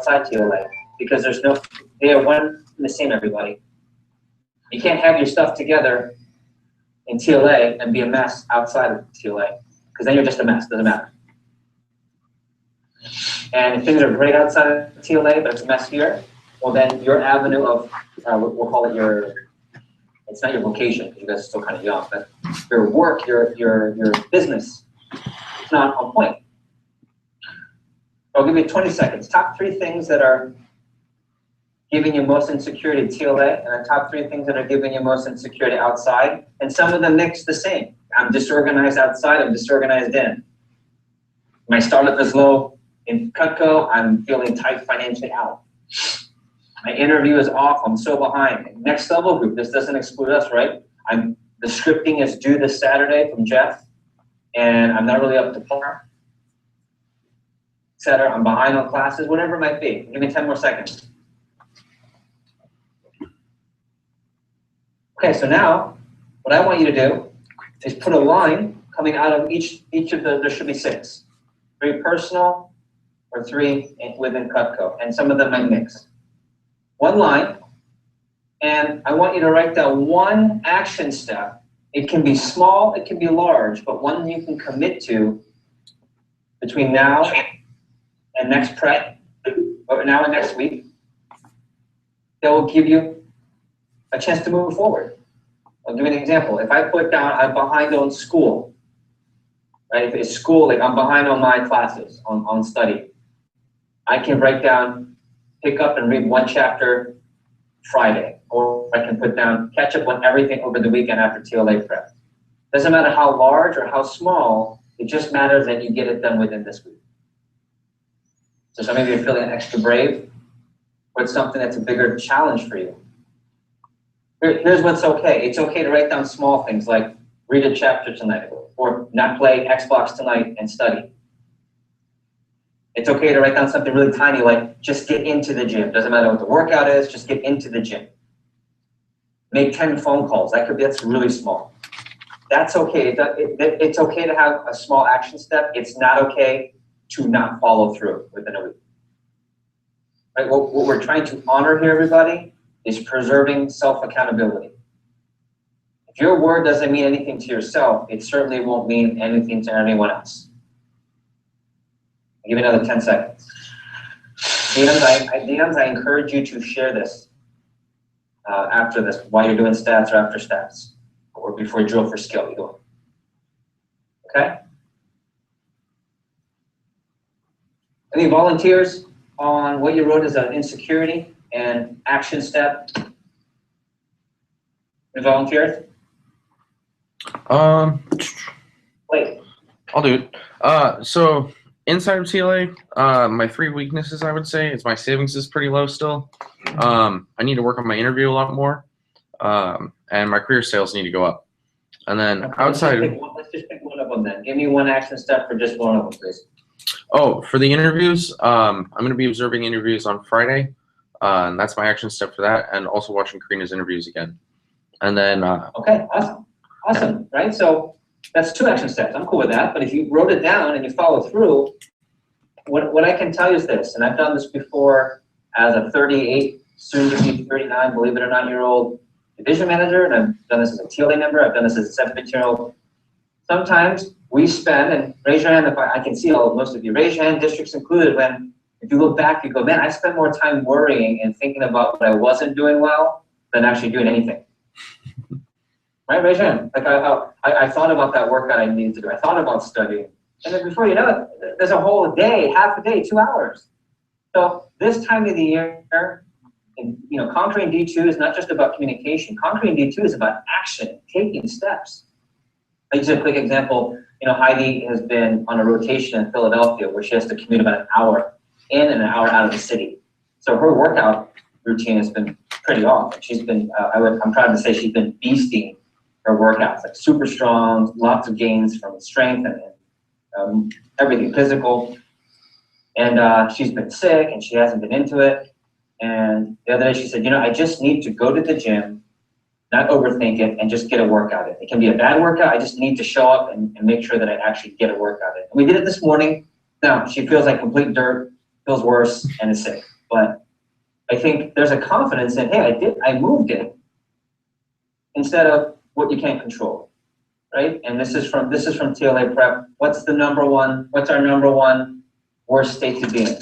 outside TLA because they are one and the same, everybody. You can't have your stuff together in TLA and be a mess outside of TLA because then you're just a mess, doesn't matter. And if things are great outside of TLA, but it's a mess here, well then your avenue of, we'll call it it's not your vocation because you guys are still kind of young, but your work, your business, it's not on point. I'll give you 20 seconds. Top 3 things that are giving you most insecurity at TLA, and the top 3 things that are giving you most insecurity outside, and some of them mix the same. I'm disorganized outside, I'm disorganized in. My startup is low in Cutco, I'm feeling tight financially out. My interview is off, I'm so behind. Next level group, this doesn't exclude us, right? The scripting is due this Saturday from Jeff, and I'm not really up to par, etc. I'm behind on classes, whatever it might be. Give me 10 more seconds. Okay, so now, what I want you to do is put a line coming out of each of there should be 6. 3 personal or 3 within Cutco, and some of them might mix. One line, and I want you to write down one action step. It can be small, it can be large, but one you can commit to between now and next prep, or now and next week, that will give you a chance to move forward. I'll give you an example. If I put down, I'm behind on school, right? If it's school, like I'm behind on my classes, on study, I can write down, pick up and read 1 chapter Friday, or I can put down, catch up on everything over the weekend after TLA prep. Doesn't matter how large or how small, it just matters that you get it done within this week. So some of you are feeling extra brave, or it's something that's a bigger challenge for you. Here's what's okay. It's okay to write down small things like read a chapter tonight, or not play Xbox tonight and study. It's okay to write down something really tiny like just get into the gym. Doesn't matter what the workout is, just get into the gym. Make 10 phone calls. That's really small. That's okay. It's okay to have a small action step. It's not okay to not follow through within a week. Right? What we're trying to honor here, everybody, is preserving self-accountability. If your word doesn't mean anything to yourself, it certainly won't mean anything to anyone else. I'll give you another 10 seconds. DMs, I encourage you to share this after this, while you're doing stats or after stats, or before you drill for skill, either one. Okay? Any volunteers on what you wrote as an insecurity and action step? Any volunteers? Wait. I'll do it. So inside of TLA, my 3 weaknesses, I would say, is my savings is pretty low still. I need to work on my interview a lot more, and my career sales need to go up. And then outside, let's just pick one of them then. Give me one action step for just one of them, please. Oh, for the interviews, I'm going to be observing interviews on Friday, and that's my action step for that, and also watching Karina's interviews again. And then okay, awesome, yeah. Right? So that's 2 action steps. I'm cool with that. But if you wrote it down and you follow through, what I can tell you is this, and I've done this before as a 38, soon to be 39, believe it or not, year-old division manager, and I've done this as a TLA member. I've done this as a 17-year-old. Sometimes we spend, and raise your hand if I can see most of you, raise your hand, districts included, when if you look back, you go, man, I spent more time worrying and thinking about what I wasn't doing well than actually doing anything. Right, raise your hand. Like I thought about that workout I needed to do. I thought about studying. And then before you know it, there's a whole day, half a day, 2 hours. So this time of the year, and, conquering D2 is not just about communication. Conquering D2 is about action, taking steps. I'll use a quick example. Heidi has been on a rotation in Philadelphia where she has to commute about an hour in and an hour out of the city. So her workout routine has been pretty off. She's been, I'm proud to say she's been beasting her workouts, like super strong, lots of gains from strength and everything physical. And she's been sick and she hasn't been into it. And the other day she said, I just need to go to the gym, not overthink it, and just get a workout in. It can be a bad workout. I just need to show up and make sure that I actually get a workout in. And we did it this morning. Now, she feels like complete dirt, feels worse, and is sick. But I think there's a confidence in, hey, I moved it, instead of what you can't control, right? And this is from TLA prep. What's our number one worst state to be in?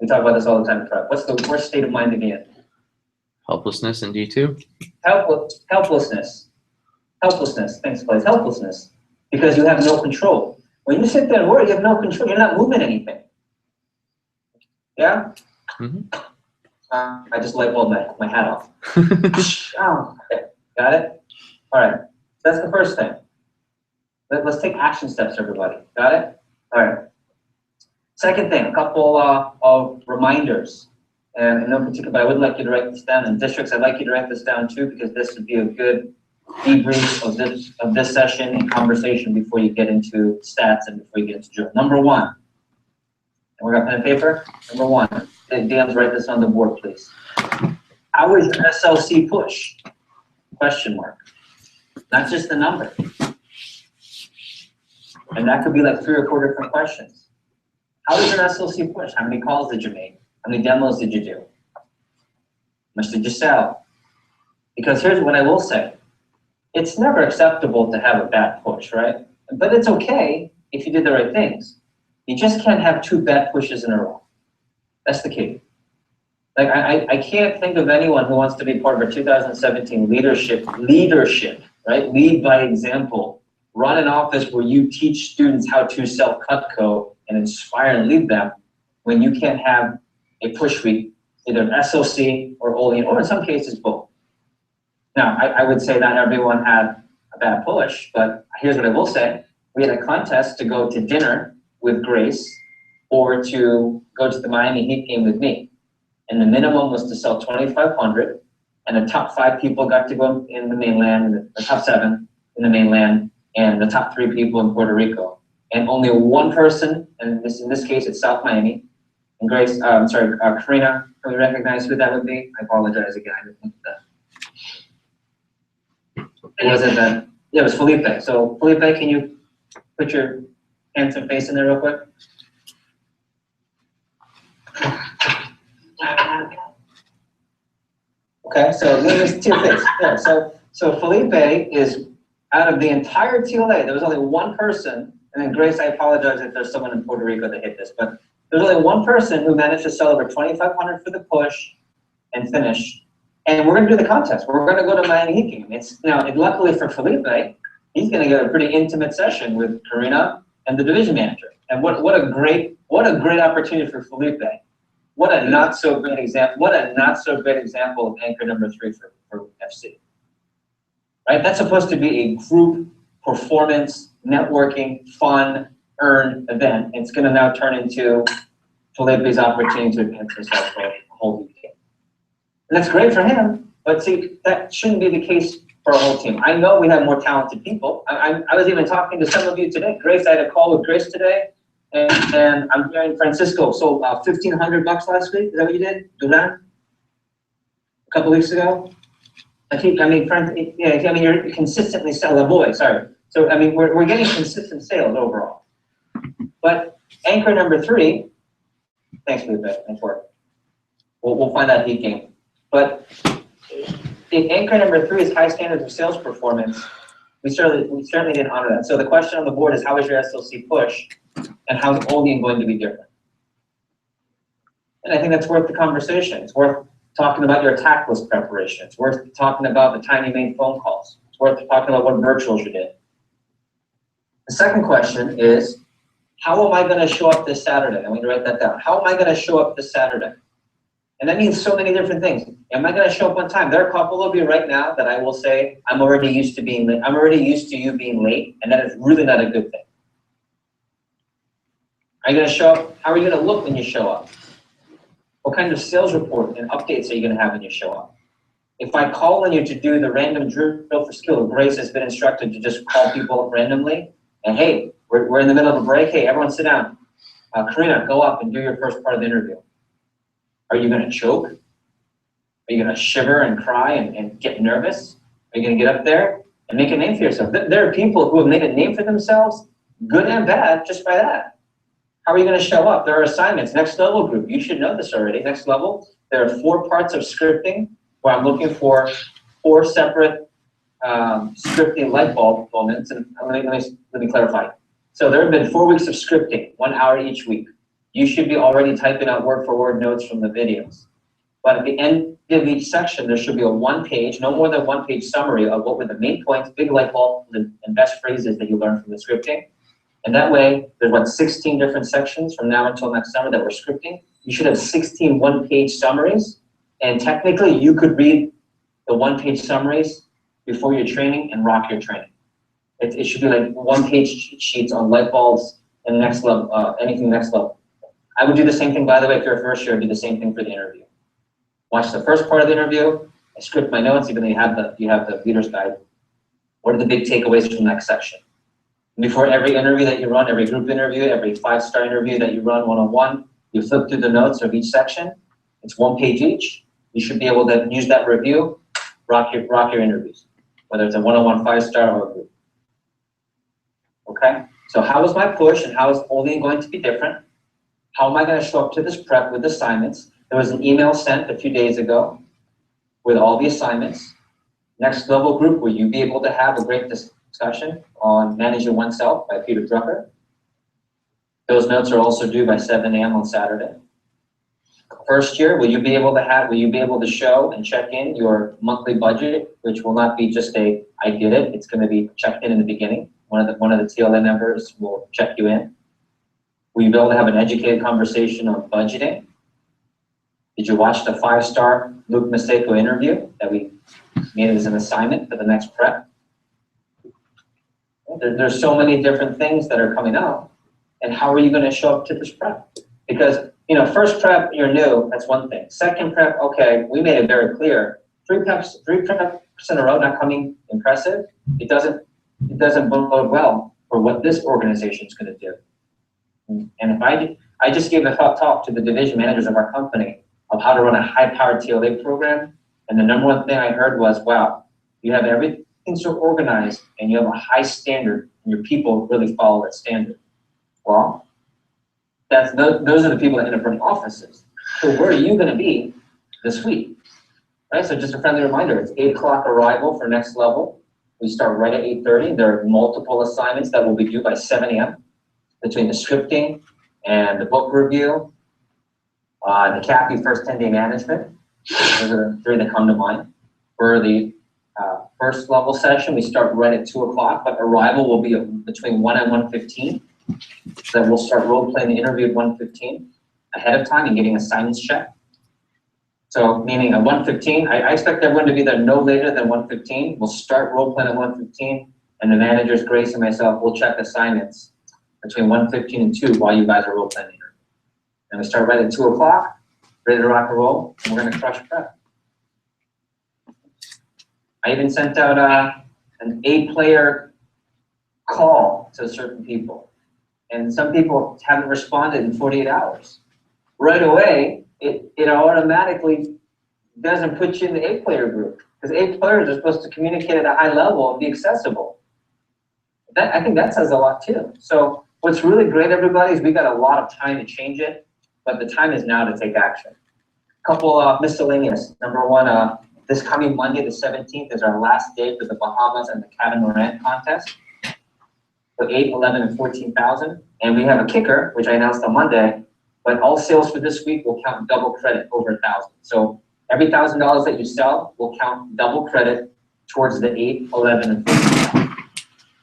We talk about this all the time in prep. What's the worst state of mind to be in? Helplessness in D2. Helplessness. Thanks, Blaze. Helplessness, because you have no control. When you sit there and worry, you have no control. You're not moving anything. Yeah. Mm-hmm. I just light bulb my hat off. Oh, okay. Got it? All right. That's the first thing. Let's take action steps, everybody. Got it? All right. Second thing, a couple of reminders. And in no particular, but I would like you to write this down. And districts, I'd like you to write this down too, because this would be a good debrief of this session and conversation before you get into stats and before you get into drill. Number one, and we're got pen and paper. Number one, Dan's write this on the board, please. How is your SLC push? Question mark. Not just the number. And that could be like 3 or 4 different questions. How is your SLC push? How many calls did you make? How many demos did you do? How much did you sell? Because here's what I will say. It's never acceptable to have a bad push, right? But it's okay if you did the right things. You just can't have 2 bad pushes in a row. That's the key. Like I can't think of anyone who wants to be part of a 2017 leadership, right? Lead by example. Run an office where you teach students how to sell Cutco and inspire and lead them, when you can't have a push week, either an SOC or Olean, or in some cases both. Now, I would say not everyone had a bad push, but here's what I will say. We had a contest to go to dinner with Grace or to go to the Miami Heat game with me. And the minimum was to sell 2,500, and the top 5 people got to go in the mainland, the top 7 in the mainland, and the top 3 people in Puerto Rico. And only one person, and in this case, it's South Miami. And Grace, Karina, can we recognize who that would be? I apologize again, I didn't look at that. Was it then? Yeah, it was Felipe. So Felipe, can you put your hands and face in there real quick? Okay, so let me see your face. Yeah, so Felipe is, out of the entire TLA, there was only one person, and then Grace, I apologize if there's someone in Puerto Rico that hit this, but there's only one person who managed to sell over 2,500 for the push and finish. And we're going to do the contest. We're going to go to Miami Heat game. It's now, luckily for Felipe, he's going to get a pretty intimate session with Karina and the division manager. And what a great opportunity for Felipe. What a not so great example. What a not so great example of anchor number 3 for FC. Right? That's supposed to be a group performance, networking, fun, earned event. It's going to now turn into Felipe's opportunity to advance himself for a whole weekend. And that's great for him, but see, that shouldn't be the case for our whole team. I know we have more talented people. I was even talking to some of you today. Grace, I had a call with Grace today, and I'm hearing Francisco sold $1,500 last week. Is that what you did? Duran? A couple weeks ago? You're consistently selling, boy, sorry. So, we're getting consistent sales overall. But anchor number 3, thanks, Felipe, nice work. We'll find that Heat game. But if anchor number 3 is high standards of sales performance, we certainly didn't honor that. So the question on the board is, how is your SLC push, and how's Olean going to be different? And I think that's worth the conversation. It's worth talking about your attack list preparation. It's worth talking about the time you made phone calls. It's worth talking about what virtuals you did. The second question is, how am I going to show up this Saturday? I want you to write that down. How am I going to show up this Saturday? And that means so many different things. Am I going to show up on time? There are a couple of you right now that I will say, I'm already used to being late. I'm already used to you being late, and that is really not a good thing. Are you going to show up? How are you going to look when you show up? What kind of sales report and updates are you going to have when you show up? If I call on you to do the random drill for skill, Grace has been instructed to just call people up randomly, and hey, we're in the middle of a break. Hey, everyone sit down. Karina, go up and do your first part of the interview. Are you going to choke? Are you going to shiver and cry and get nervous? Are you going to get up there and make a name for yourself? There are people who have made a name for themselves, good and bad, just by that. How are you going to show up? There are assignments. Next level group, you should know this already. Next level, there are 4 parts of scripting where I'm looking for 4 separate scripting light bulb moments. And let me clarify. So there have been 4 weeks of scripting, 1 hour each week. You should be already typing out word for word notes from the videos. But at the end of each section, there should be a 1-page, no more than 1-page summary of what were the main points, big light bulbs, and best phrases that you learned from the scripting. And that way, there's 16 different sections from now until next summer that we're scripting. You should have 16 1-page summaries. And technically, you could read the 1-page summaries before your training and rock your training. It should be like 1-page sheets on light bulbs and next level, anything next level. I would do the same thing, by the way, if you're a first year, do the same thing for the interview. Watch the first part of the interview. I script my notes, even though you have the leader's guide. What are the big takeaways from the next section? Before every interview that you run, every group interview, every 5-star interview that you run one-on-one, you flip through the notes of each section. It's 1 page each. You should be able to use that review, rock your interviews, whether it's a one-on-one 5-star or a group. Okay? So how is my push and how is Olean going to be different? How am I going to show up to this prep with assignments? There was an email sent a few days ago with all the assignments. Next level group, will you be able to have a great discussion on Managing Oneself by Peter Drucker? Those notes are also due by 7 a.m. on Saturday. First year, will you be able to show and check in your monthly budget, which will not be just I did it. It's going to be checked in the beginning. One of the TLA members will check you in. Will you be able to have an educated conversation on budgeting? Did you watch the 5-star Luke Maseko interview that we made as an assignment for the next prep? There's so many different things that are coming up. And how are you going to show up to this prep? Because, first prep, you're new, that's one thing. Second prep, okay, we made it very clear. 3 preps in a row not coming impressive, it doesn't bode well for what this organization is going to do. And if I just gave a talk to the division managers of our company of how to run a high-powered TLA program, and the number one thing I heard was, wow, you have everything so organized, and you have a high standard, and your people really follow that standard. Well, those are the people that end up running offices. So where are you going to be this week? Right, so just a friendly reminder, it's 8 o'clock arrival for next level. We start right at 8:30. There are multiple assignments that will be due by 7 a.m. between the scripting and the book review, the CAPI first 10-day management. Those are the 3 that come to mind. For the first level session, we start right at 2 o'clock, but arrival will be between 1 and 1:15. So we'll start role-playing the interview at 1:15 ahead of time and getting assignments checked. So meaning at 1:15, I expect everyone to be there no later than 1:15. We'll start role-playing at 1:15, and the managers, Grace and myself, will check assignments between 1:15 and 2 while you guys are role-playing the interview. And we start right at 2 o'clock, ready to rock and roll, and we're going to crush prep. I even sent out an 8-player call to certain people. And some people haven't responded in 48 hours. Right away, it automatically doesn't put you in the 8-player group, because 8 players are supposed to communicate at a high level and be accessible. I think that says a lot too. So what's really great, everybody, is we got a lot of time to change it, but the time is now to take action. A couple miscellaneous. Number one, this coming Monday, the 17th, is our last day for the Bahamas and the Catamaran contest. For 8, 11, and 14,000. And we have a kicker, which I announced on Monday, but all sales for this week will count double credit over 1,000. So every $1,000 that you sell will count double credit towards the 8, 11, and 14,000.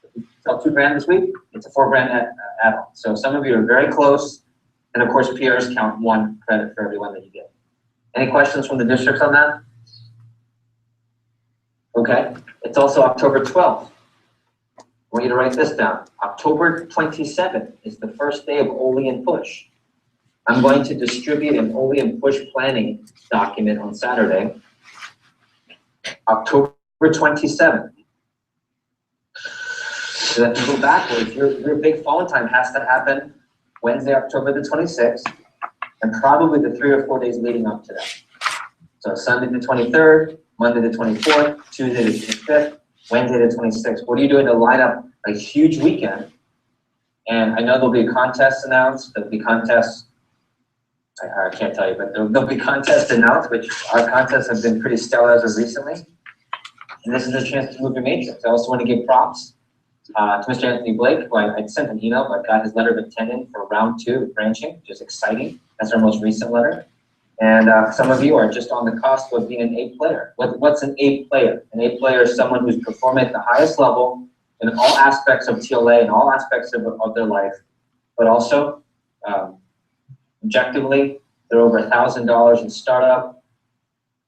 If you sell $2,000 this week, it's a $4,000 add-on. So some of you are very close, and of course PRs count 1 credit for every one that you get. Any questions from the districts on that? Okay, it's also October 12th. I want you to write this down. October 27th is the first day of Olean Push. I'm going to distribute an Olean Push planning document on Saturday, October 27th. So that you go backwards, your big phone time has to happen Wednesday, October the 26th, and probably the 3 or 4 days leading up to that. So Sunday the 23rd, Monday the 24th, Tuesday the 25th, Wednesday the 26th. What are you doing to line up a huge weekend And I know there'll be contests announced. There'll be contests. I can't tell you, but there'll be contests announced, which our contests have been pretty stellar as of recently. And this is a chance to move your matrix. I also want to give props to Mr. Anthony Blake, who I sent an email, but got his letter of intent in for round 2 of branching, which is exciting. That's our most recent letter. And some of you are just on the cusp of being an A player. What's an A player? An A player is someone who's performing at the highest level in all aspects of TLA and all aspects of their life, but also objectively, they're over $1,000 in startup,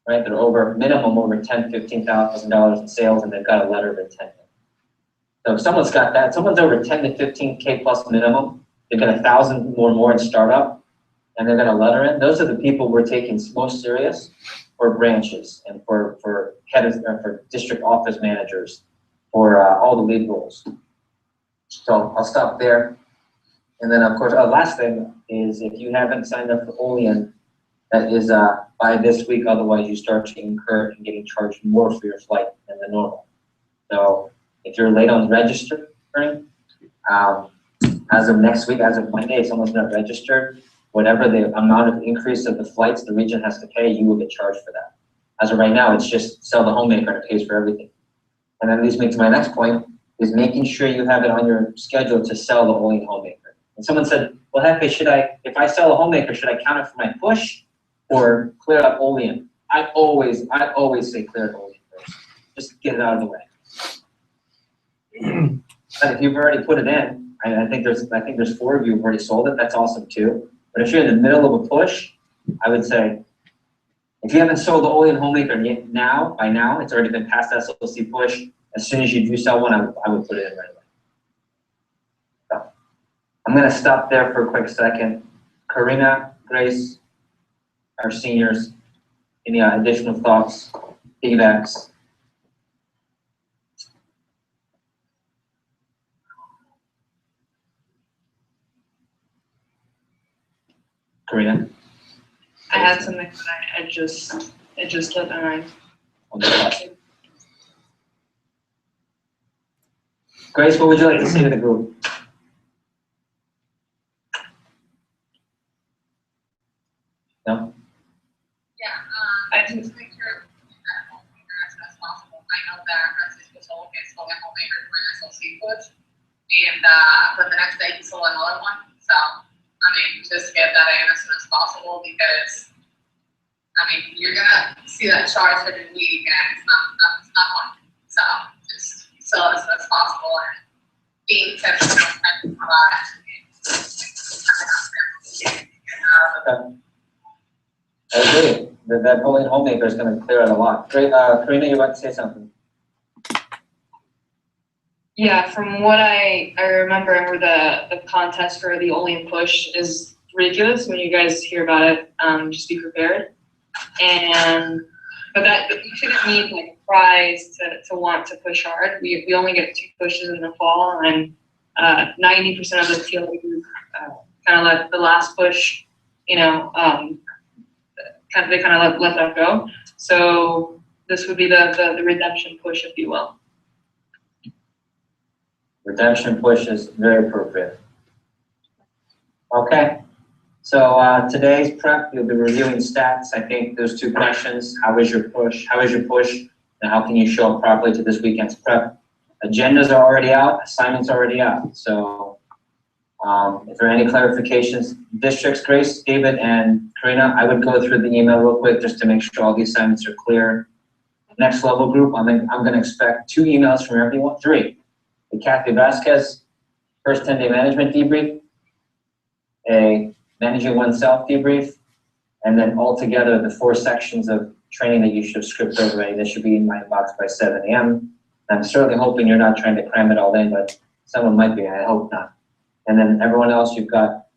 right? They're over minimum over $10,000, $15,000 in sales, and they've got a letter of intent. So if someone's got that, someone's over 10 to 15K plus minimum, they've got 1,000 more in startup, and they've got a letter in. Those are the people we're taking most serious for branches and for district office managers, for all the lead roles. So I'll stop there. And then, of course, last thing is if you haven't signed up for Olean, that is by this week, otherwise you start to incur and getting charged more for your flight than the normal. So if you're late on registering, as of next week, as of Monday, if someone's not registered, whatever the amount of increase of the flights the region has to pay, you will get charged for that. As of right now, it's just sell the homemaker and it pays for everything. And that leads me to my next point, is making sure you have it on your schedule to sell the Olean homemaker. And someone said, well, Hefe, if I sell a homemaker, should I count it for my push or clear up Olean? I always say clear up Olean first. Just get it out of the way. But if you've already put it in, I think there's 4 of you who've already sold it. That's awesome too. But if you're in the middle of a push, I would say, if you haven't sold the Olean homemaker yet, by now, it's already been past that SLC push. As soon as you do sell one, I would put it in right away. So I'm going to stop there for a quick second. Karina, Grace, our seniors, any additional thoughts, feedbacks? Karina? I had something that it just slipped my mind. Grace, what would you like to say to the group? No? Yeah, I think just make sure that homemaker as soon as possible. I know that Francisco sold his homemaker for an SLC push, and but the next day he sold another one. So I mean, just get that in as soon as possible because I mean you're gonna see that charge every week, and it's not fun. So just sell as soon as possible and being intentional and provide. I agree. That Olean homemaker is going to clear out a lot. Great, Karina, you want to say something? Yeah, from what I remember, the contest for the Olean push is ridiculous. When you guys hear about it, just be prepared. But you shouldn't need like a prize to want to push hard. We only get 2 pushes in the fall, and 90% of the TLA group kind of let the last push, they kind of let that go. So this would be the redemption push, if you will. Redemption push is very appropriate. Okay, so today's prep, you'll be reviewing stats. I think those 2 questions, how is your push, and how can you show up properly to this weekend's prep? Agendas are already out, assignments are already out. So if there are any clarifications, districts, Grace, David, and Karina, I would go through the email real quick just to make sure all the assignments are clear. Next level group, I'm going to expect 2 emails from everyone, 3. The Kathy Vasquez first 10-day management debrief, a managing oneself debrief, and then altogether the 4 sections of training that you should have scripted already. This should be in my inbox by 7 a.m. I'm certainly hoping you're not trying to cram it all in, but someone might be, I hope not. And then everyone else, you've got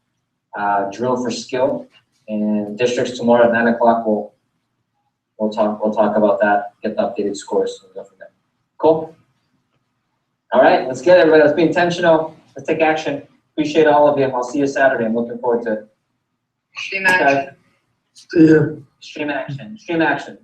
drill for skill, and districts tomorrow at 9 o'clock. We'll talk about that, get the updated scores, and go from there. Cool. All right, let's get it, everybody. Let's be intentional. Let's take action. Appreciate all of you. I'll see you Saturday. I'm looking forward to it. Stream action. See you. Stream action. Stream action.